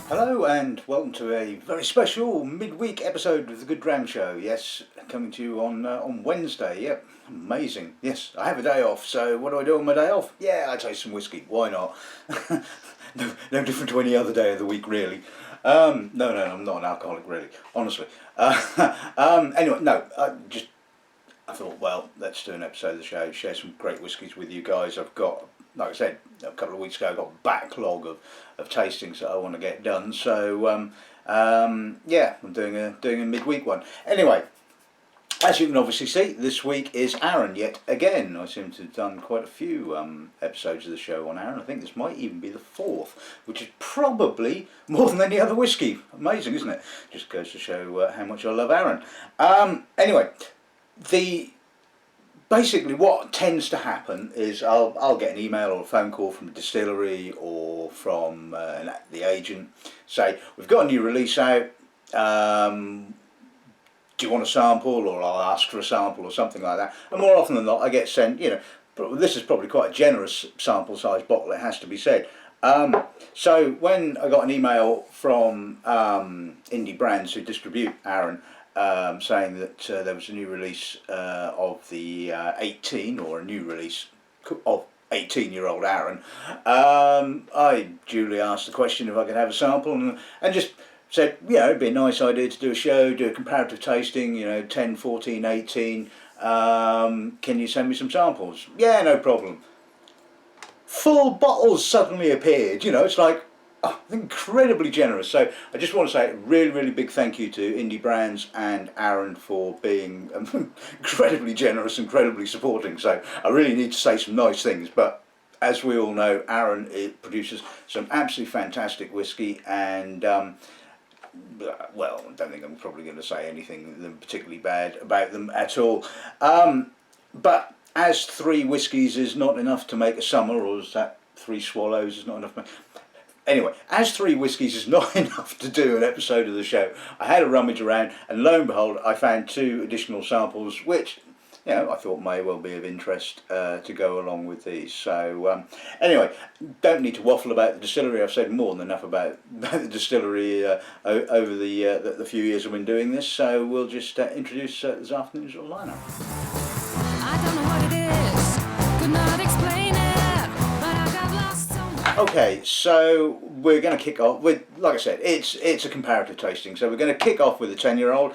Hello and welcome to a very special midweek episode of the Good Dram Show. Yes, coming to you on Wednesday. Yep, amazing. Yes, I have a day off, so what do I do on my day off? Yeah, I taste some whiskey. Why not? no different to any other day of the week, really. No, I'm not an alcoholic, really. Honestly. Anyway, no, I thought, well, let's do an episode of the show, share some great whiskies with you guys. I've got, like I said, a couple of weeks ago, I've got a backlog of tastings that I want to get done. So, yeah, I'm doing a midweek one. Anyway, as you can obviously see, this week is Arran yet again. I seem to have done quite a few episodes of the show on Arran. I think this might even be the fourth, which is probably more than any other whiskey. Amazing, isn't it? Just goes to show how much I love Arran. Anyway. Basically what tends to happen is I'll get an email or a phone call from a distillery or from the agent, say we've got a new release out, do you want a sample, or I'll ask for a sample or something like that, and more often than not I get sent, this is probably quite a generous sample size bottle, it has to be said. So when I got an email from indie brands who distribute Arran, saying that there was a new release of the 18, or a new release of 18-year-old Arran, I duly asked the question if I could have a sample, and just said, it'd be a nice idea to do a show, do a comparative tasting, 10, 14, 18, can you send me some samples? Yeah, no problem. Full bottles suddenly appeared, it's like, incredibly generous. So I just want to say a really, really big thank you to indie brands and Arran for being incredibly generous, incredibly supporting. So I really need to say some nice things, but as we all know, Arran, it produces some absolutely fantastic whiskey, and well, I don't think I'm probably going to say anything particularly bad about them at all. But as 3 whiskies is not enough to make a summer, or is that 3 swallows is not enough to make... Anyway, as 3 whiskies is not enough to do an episode of the show, I had a rummage around, and lo and behold, I found 2 additional samples, which, I thought may well be of interest to go along with these. So, anyway, don't need to waffle about the distillery. I've said more than enough about the distillery over the few years I've been doing this. So we'll just introduce this afternoon's little lineup. I don't know what it is, could not explain it, but I got lost somewhere. Okay, so we're going to kick off with, like I said, it's a comparative tasting. So we're going to kick off with a 10-year-old,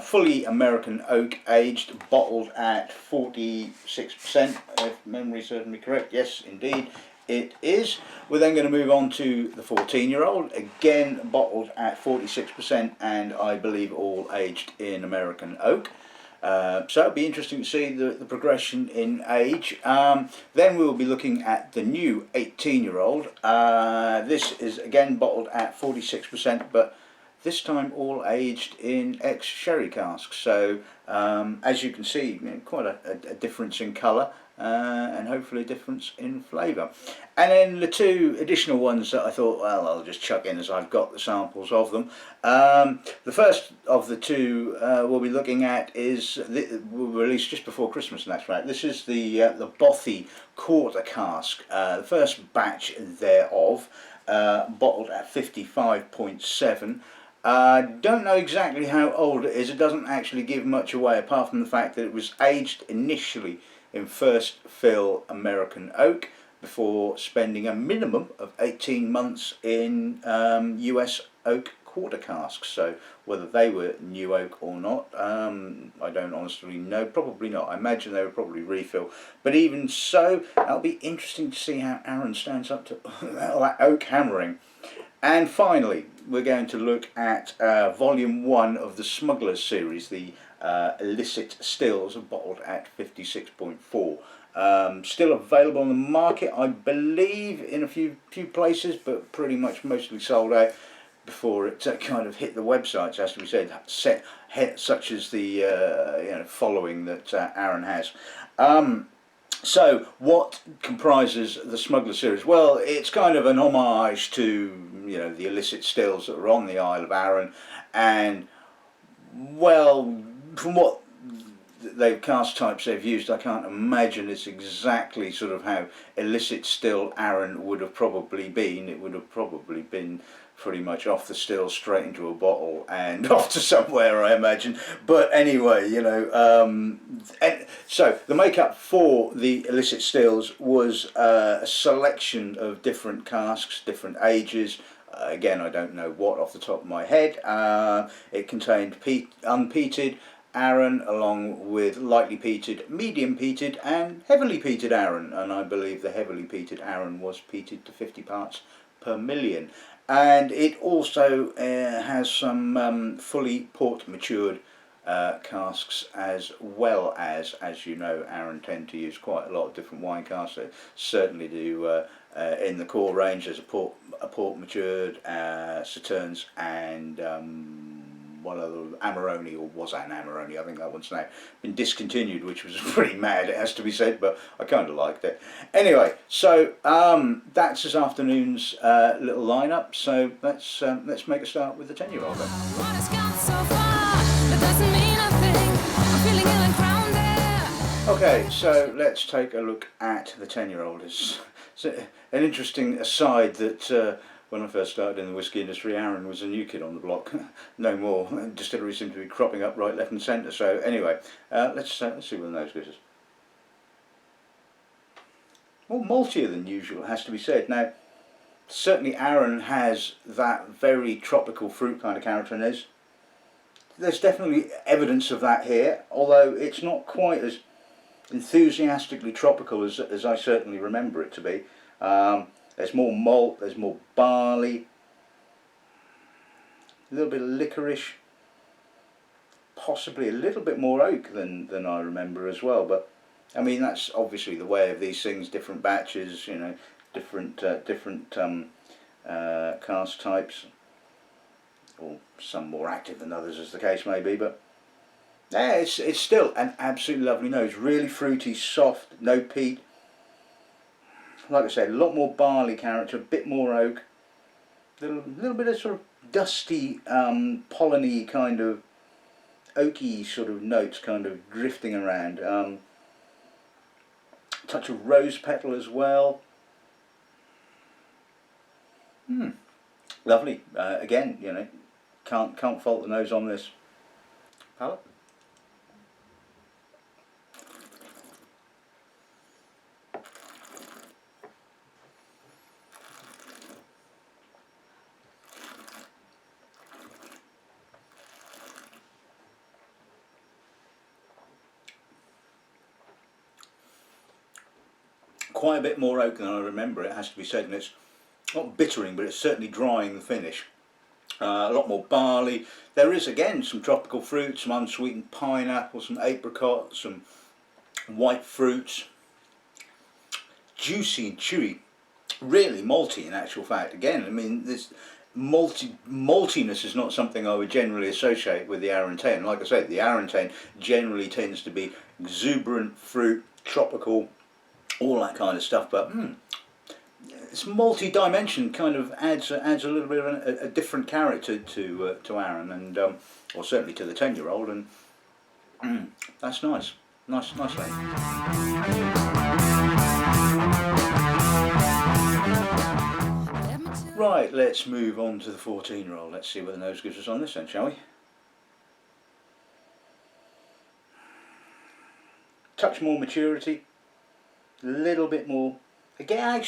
fully American oak aged, bottled at 46%, if memory serves me correct. Yes, indeed, it is. We're then going to move on to the 14-year-old, again bottled at 46%, and I believe all aged in American oak. So it'll be interesting to see the progression in age. Then we'll be looking at the new 18-year-old. This is again bottled at 46%, but this time all aged in ex-sherry casks. So as you can see, quite a difference in colour, and hopefully a difference in flavour. And then the 2 additional ones that I thought, well, I'll just chuck in as I've got the samples of them. The first of the 2 we'll be looking at is released just before Christmas, and that's right. This is the Bothy quarter cask, the first batch thereof, bottled at 55.7. Don't know exactly how old it is. It doesn't actually give much away, apart from the fact that it was aged initially in first fill American oak before spending a minimum of 18 months in US oak quarter casks. So whether they were new oak or not, I don't honestly know. Probably not. I imagine they were probably refill. But even so, that'll be interesting to see how Arran stands up to all that oak hammering. And finally, we're going to look at volume 1 of the Smugglers series, the Illicit stills, bottled at 56.4. Still available on the market, I believe, in a few places, but pretty much mostly sold out before it kind of hit the websites, as we said, such as the following that Arran has. So what comprises the Smugglers series? Well, it's kind of an homage to the illicit stills that are on the Isle of Arran, and well, from what the cask types they've used, I can't imagine it's exactly sort of how Illicit still Arran would have probably been. It would have probably been pretty much off the still straight into a bottle and off to somewhere, I imagine. But anyway, you know, and so the makeup for the Illicit stills was a selection of different casks, different ages. Again, I don't know what off the top of my head. It contained unpeated Arran along with lightly peated, medium peated and heavily peated Arran, and I believe the heavily peated Arran was peated to 50 parts per million. And it also has some fully port matured casks, as well as you know, Arran tend to use quite a lot of different wine casks. They certainly do in the core range. There's a port matured, Sauternes, and one other, Amarone, or was an Amarone, I think that one's now been discontinued, which was pretty mad, it has to be said, but I kind of liked it. Anyway, so that's this afternoon's little lineup, so let's make a start with the 10-year-old then. Okay, so let's take a look at the 10-year-old. It's an interesting aside that when I first started in the whisky industry, Arran was a new kid on the block. No more. Distilleries seem to be cropping up right, left and centre. So anyway, let's see what the nose gives us. More maltier than usual, has to be said. Now, certainly Arran has that very tropical fruit kind of character in this. There's definitely evidence of that here, although it's not quite as enthusiastically tropical as I certainly remember it to be. There's more malt, there's more barley, a little bit of licorice, possibly a little bit more oak than I remember as well. But I mean, that's obviously the way of these things, different batches, you know, different cask types, or some more active than others as the case may be. But yeah, it's still an absolutely lovely nose, really fruity, soft, no peat. Like I said, a lot more barley character, a bit more oak, a little bit of sort of dusty, pollen-y kind of oaky sort of notes kind of drifting around. Touch of rose petal as well. Lovely. Again, you know, can't fault the nose on this palate. Quite a bit more oak than I remember, it has to be said, and it's not bittering, but it's certainly drying the finish. A lot more barley. There is again some tropical fruit, some unsweetened pineapple, some apricot, some white fruits. Juicy and chewy, really malty in actual fact. Again, I mean, this maltiness is not something I would generally associate with the Arran 10. Like I said, the Arran 10 generally tends to be exuberant fruit, tropical, all that kind of stuff, but this multi-dimension kind of adds a little bit of a different character to Arran, and or certainly to the 10-year-old, and that's nice lady. Right, let's move on to the 14-year-old. Let's see what the nose gives us on this then, shall we? Touch more maturity. A little bit more. Again,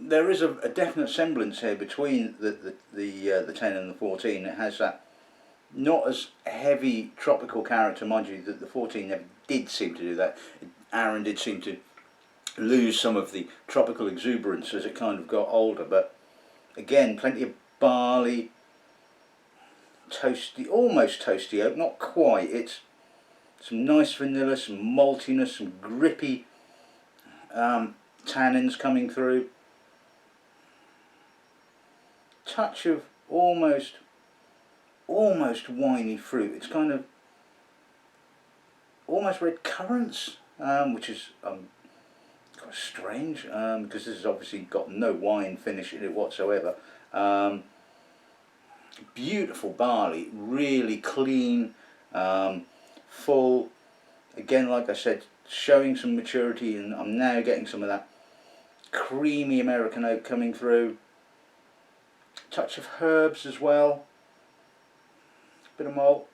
there is a definite semblance here between the 10 and the 14. It has that not as heavy tropical character, mind you, that the 14 never did seem to do that. Arran did seem to lose some of the tropical exuberance as it kind of got older, but again, plenty of barley, toasty, almost toasty oak, not quite. It's some nice vanilla, some maltiness, some grippy tannins coming through. Touch of almost winey fruit. It's kind of almost red currants, which is quite strange because this has obviously got no wine finish in it whatsoever. Beautiful barley, really clean, full, Again, like I said, showing some maturity, and I'm now getting some of that creamy American oak coming through. Touch of herbs as well. Bit of malt.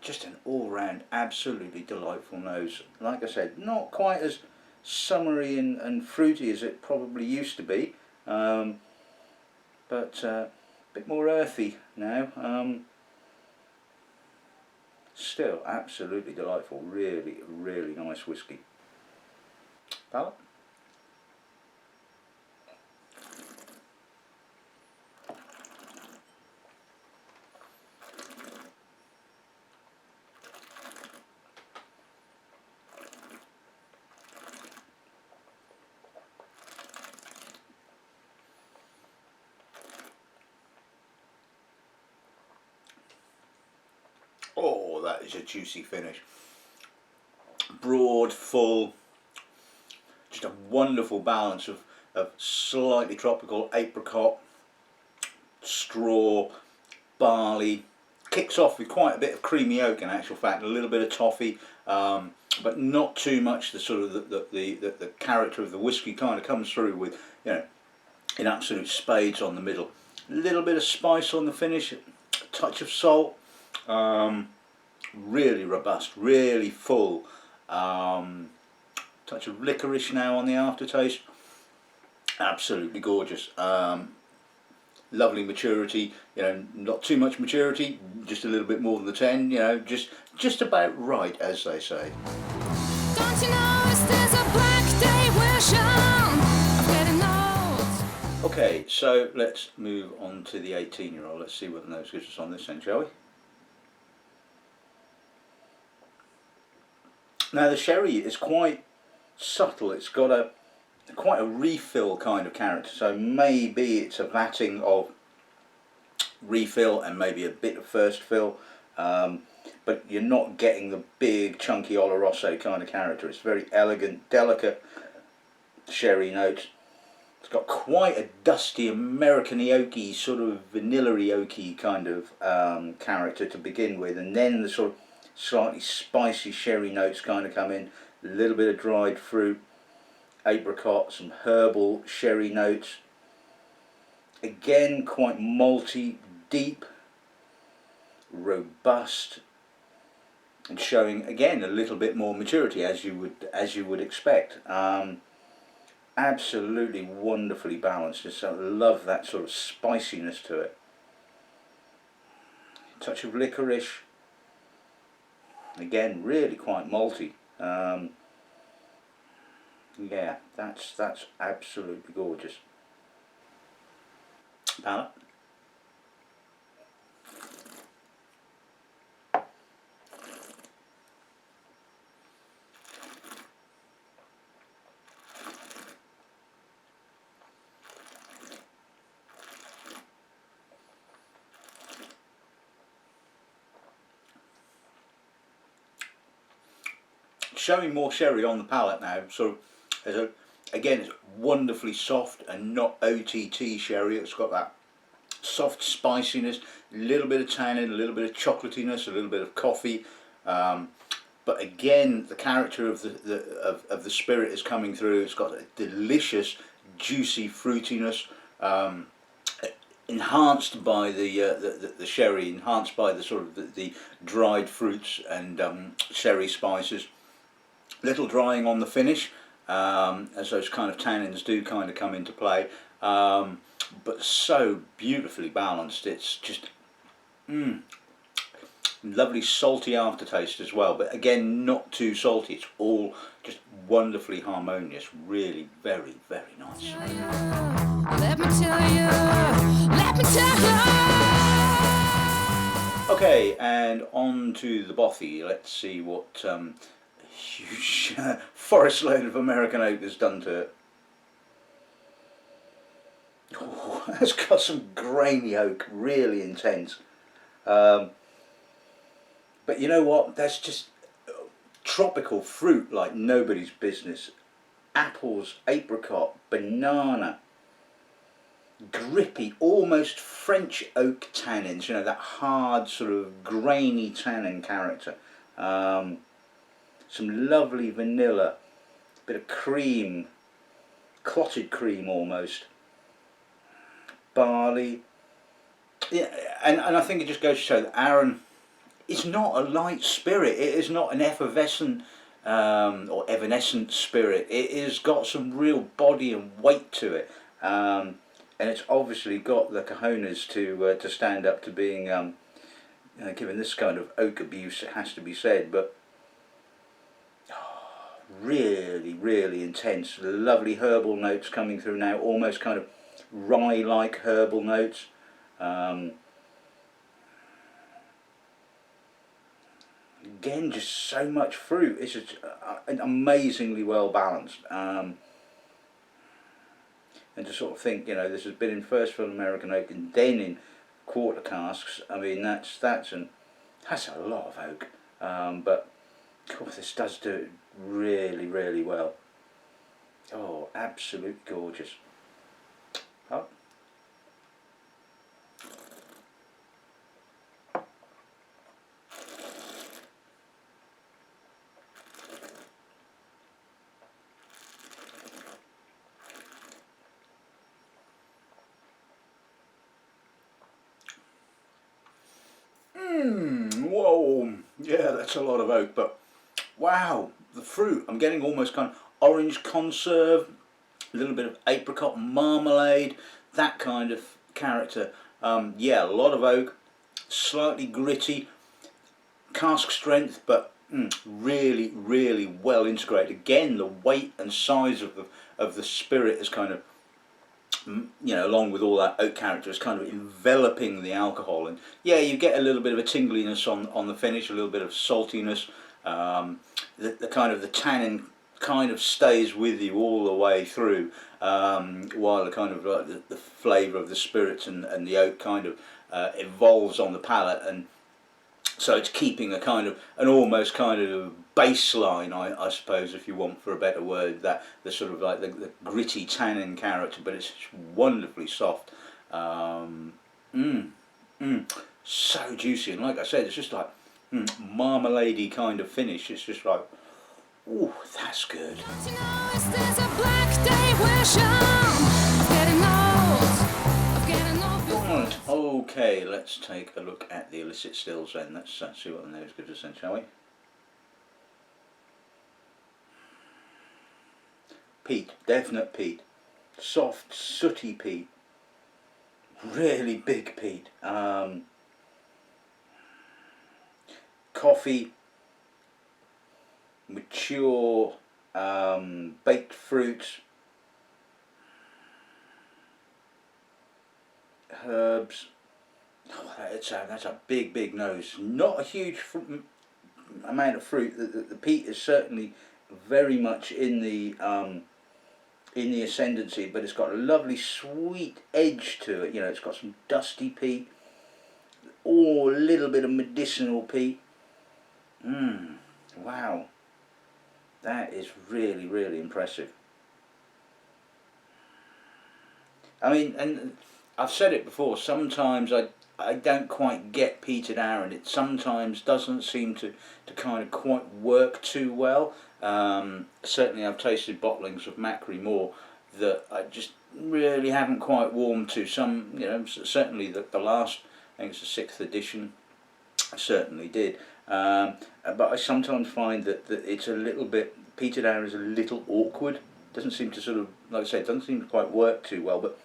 Just an all-round absolutely delightful nose. Like I said, not quite as summery and fruity as it probably used to be, but a bit more earthy now. Still absolutely delightful. Really, really nice whiskey. Palate? Oh, that is a juicy finish. Broad, full, just a wonderful balance of slightly tropical apricot, straw, barley. Kicks off with quite a bit of creamy oak in actual fact, a little bit of toffee, but not too much. The sort of the character of the whiskey kind of comes through with, you know, in absolute spades on the middle. A little bit of spice on the finish, a touch of salt. Really robust, really full. Touch of licorice now on the aftertaste. Absolutely gorgeous. Lovely maturity, you know, not too much maturity, just a little bit more than the 10, you know, just about right, as they say. Don't you know there's a black day Okay, so let's move on to the 18-year-old. Let's see what the nose gives us on this end, shall we? Now the sherry is quite subtle. It's got quite a refill kind of character, so maybe it's a vatting of refill and maybe a bit of first fill, but you're not getting the big chunky Oloroso kind of character. It's very elegant, delicate sherry note. It's got quite a dusty American-y oaky, sort of vanilla-y oaky kind of character to begin with, and then the sort of slightly spicy sherry notes kind of come in, a little bit of dried fruit, apricot, some herbal sherry notes. Again, quite malty, deep, robust, and showing again a little bit more maturity as you would expect. Absolutely wonderfully balanced. Just love that sort of spiciness to it. Touch of licorice. Again, really quite malty. Yeah, that's absolutely gorgeous. Palate. Showing more sherry on the palate now, so again, it's wonderfully soft and not OTT sherry. It's got that soft spiciness, a little bit of tannin, a little bit of chocolatiness, a little bit of coffee, but again the character of the spirit is coming through. It's got a delicious juicy fruitiness, enhanced by the sherry, enhanced by the sort of the dried fruits and sherry spices. Little drying on the finish, as those kind of tannins do kind of come into play, but so beautifully balanced. It's just lovely salty aftertaste as well, but again not too salty. It's all just wonderfully harmonious. Really very, very nice. Let me tell you. Okay, and on to the Bothy. Let's see what huge forest load of American oak has done to it. Oh, it's got some grainy oak, really intense. But you know what? That's just tropical fruit like nobody's business. Apples, apricot, banana, grippy, almost French oak tannins. You know, that hard sort of grainy tannin character. some lovely vanilla, bit of cream, clotted cream almost, barley. Yeah, and I think it just goes to show that Arran is not a light spirit. It is not an effervescent or evanescent spirit. It has got some real body and weight to it, and it's obviously got the cojones to stand up to being given this kind of oak abuse. It has to be said, but really, really intense. Lovely herbal notes coming through now, almost kind of rye-like herbal notes. Again, just so much fruit. It's just amazingly well balanced. And to sort of think, this has been in first fill American oak and then in quarter casks. I mean, that's a lot of oak. But of course, this does do it really, really well. Oh, absolutely gorgeous. Oh. Whoa, yeah, that's a lot of oak, but wow, the fruit, I'm getting almost kind of orange conserve, a little bit of apricot marmalade, that kind of character. Yeah, a lot of oak, slightly gritty, cask strength, but really, really well integrated. Again, the weight and size of the spirit is kind of, along with all that oak character, is kind of enveloping the alcohol, and yeah, you get a little bit of a tingliness on the finish, a little bit of saltiness. The kind of the tannin kind of stays with you all the way through, while the kind of like the flavour of the spirits and the oak kind of evolves on the palate, and so it's keeping a kind of an almost kind of baseline, I suppose, if you want for a better word, that the sort of like the gritty tannin character, but it's wonderfully soft. So juicy, and like I said, it's just like marmalade-y kind of finish. It's just like, ooh, that's good. Right, okay, let's take a look at the illicit stills then. Let's see what the nose gives us then, shall we? Peat, definite peat. Soft, sooty peat. Really big peat. Coffee, mature, baked fruits, herbs. Oh, that's a big nose. Not a huge amount of fruit. The peat is certainly very much in the ascendancy, but it's got a lovely sweet edge to it. It's got some dusty peat, or a little bit of medicinal peat. Wow, that is really, really impressive. I mean, and I've said it before, sometimes I don't quite get peated Arran. It sometimes doesn't seem to kind of quite work too well. Certainly I've tasted bottlings of Macri Moor that I just really haven't quite warmed to. Some, certainly the last, I think it's the 6th edition, certainly did. But I sometimes find that it's a little bit, peated Arran is a little awkward. Doesn't seem to sort of, like I say, it doesn't seem to quite work too well, but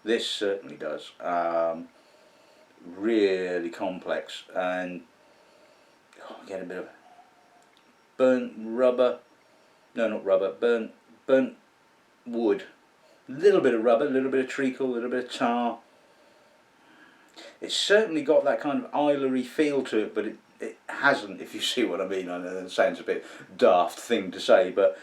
this certainly does. Really complex, and get a bit of burnt rubber, no, not rubber, burnt wood, a little bit of rubber, a little bit of treacle, a little bit of tar. It's certainly got that kind of islery feel to it, but it hasn't, if you see what I mean. I know it sounds a bit daft thing to say, but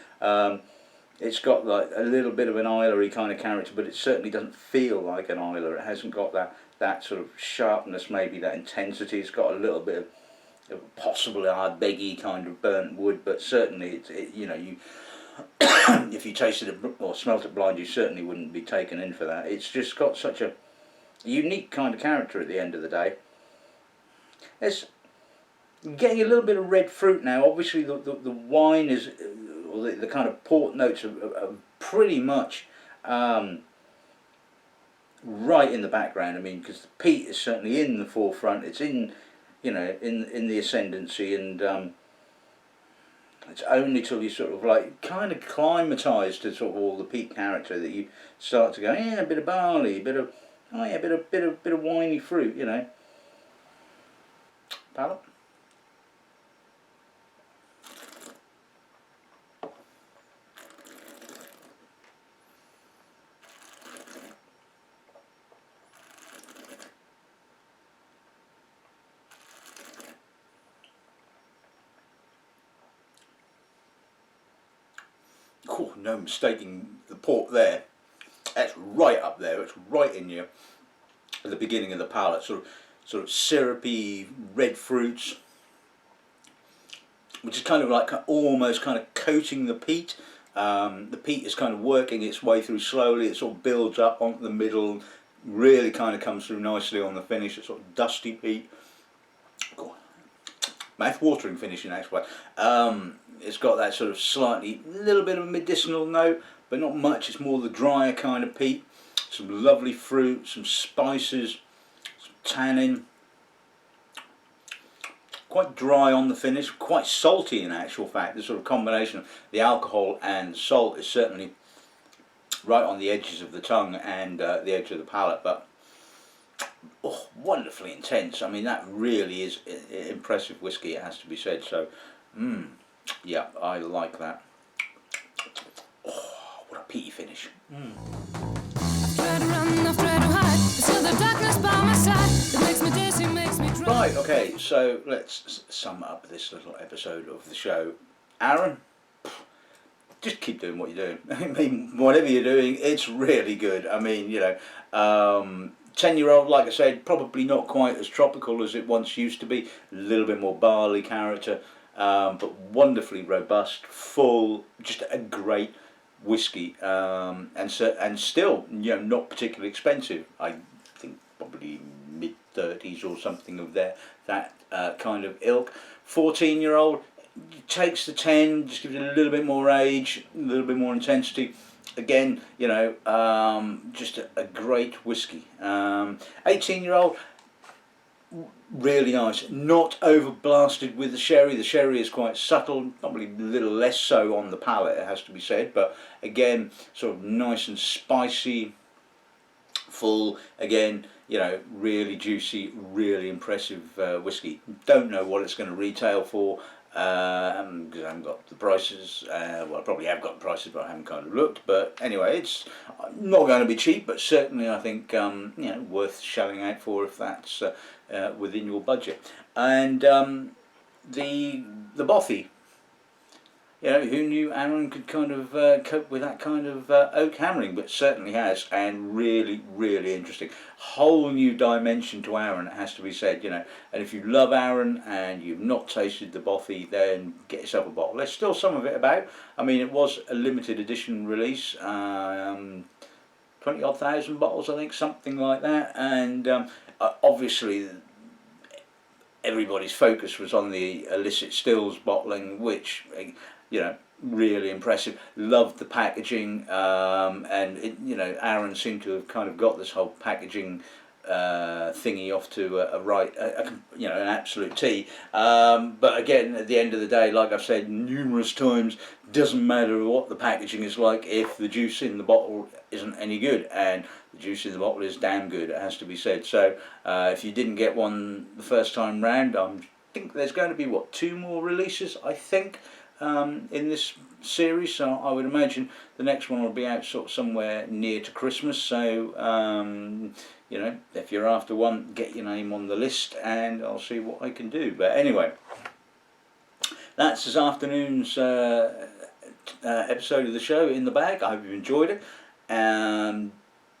it's got like a little bit of an islery kind of character, but it certainly doesn't feel like an isler. It hasn't got that sort of sharpness, maybe that intensity. It's got a little bit of possibly Ardbeggy kind of burnt wood, but certainly you if you tasted it or smelt it blind, you certainly wouldn't be taken in for that. It's just got such a unique kind of character at the end of the day. getting a little bit of red fruit now. Obviously, the wine is, or the kind of port notes are pretty much right in the background. I mean, because the peat is certainly in the forefront. It's in, in the ascendancy, and it's only till you sort of like kind of climatise to sort of all the peat character that you start to go, yeah, a bit of barley, a bit of, oh yeah, bit of winey fruit, Palate. Oh, no mistaking the port there. That's right up there. It's right in you at the beginning of the palate. Sort of syrupy red fruits, which is kind of like almost kind of coating the peat. The peat is kind of working its way through slowly. It sort of builds up onto the middle, really kind of comes through nicely on the finish. It's sort of dusty peat. Mouth-watering finish in actual way. It's got that sort of slightly, little bit of a medicinal note, but not much. It's more the drier kind of peat. Some lovely fruit, some spices, some tannin. Quite dry on the finish, quite salty in actual fact. The sort of combination of the alcohol and salt is certainly right on the edges of the tongue and the edge of the palate, but wonderfully intense. I mean, that really is impressive whiskey, it has to be said. So, yeah, I like that. Oh, what a peaty finish. Right, okay, so let's sum up this little episode of the show. Arran, just keep doing what you're doing. I mean, whatever you're doing, it's really good. I mean, 10-year-old, like I said, probably not quite as tropical as it once used to be. A little bit more barley character, but wonderfully robust, full, just a great whiskey, and still, not particularly expensive. I think probably mid-30s or something of that kind of ilk. 14-year-old takes the 10, just gives it a little bit more age, a little bit more intensity. Again, just a great whiskey. 18-year-old, really nice. Not over blasted with the sherry. The sherry is quite subtle, probably a little less so on the palate, it has to be said. But again, sort of nice and spicy, full. Again, really juicy, really impressive whiskey. Don't know what it's going to retail for. Because I haven't got the prices. Well, I probably have got the prices, but I haven't kind of looked. But anyway, it's not going to be cheap, but certainly I think worth shelling out for if that's within your budget. And the Bothy. Who knew Arran could kind of cope with that kind of oak hammering, but certainly has, and really, really interesting. Whole new dimension to Arran, it has to be said, And if you love Arran and you've not tasted the Bothy, then get yourself a bottle. There's still some of it about. I mean, it was a limited edition release, 20-odd thousand bottles, I think, something like that. And obviously, everybody's focus was on the Illicit stills bottling, which, really impressive. Loved the packaging, and Arran seemed to have kind of got this whole packaging thingy off to an absolute T. But again, at the end of the day, like I've said numerous times, doesn't matter what the packaging is like if the juice in the bottle isn't any good, and the juice in the bottle is damn good, it has to be said. So if you didn't get one the first time round, I think there's going to be 2 more releases, I think, in this series. So I would imagine the next one will be out sort of somewhere near to Christmas. So if you're after one, get your name on the list and I'll see what I can do. But anyway, that's this afternoon's episode of the show in the bag. I hope you enjoyed it.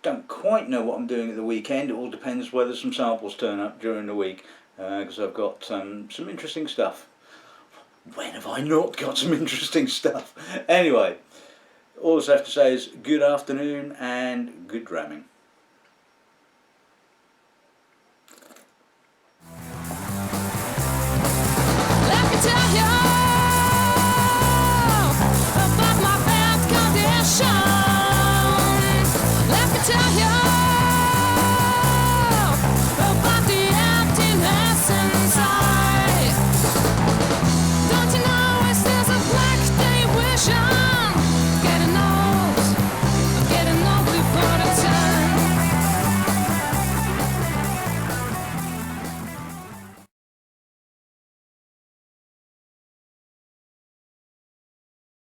Don't quite know what I'm doing at the weekend. It all depends whether some samples turn up during the week, because I've got some interesting stuff. When have I not got some interesting stuff? Anyway, all I have to say is good afternoon and good dramming.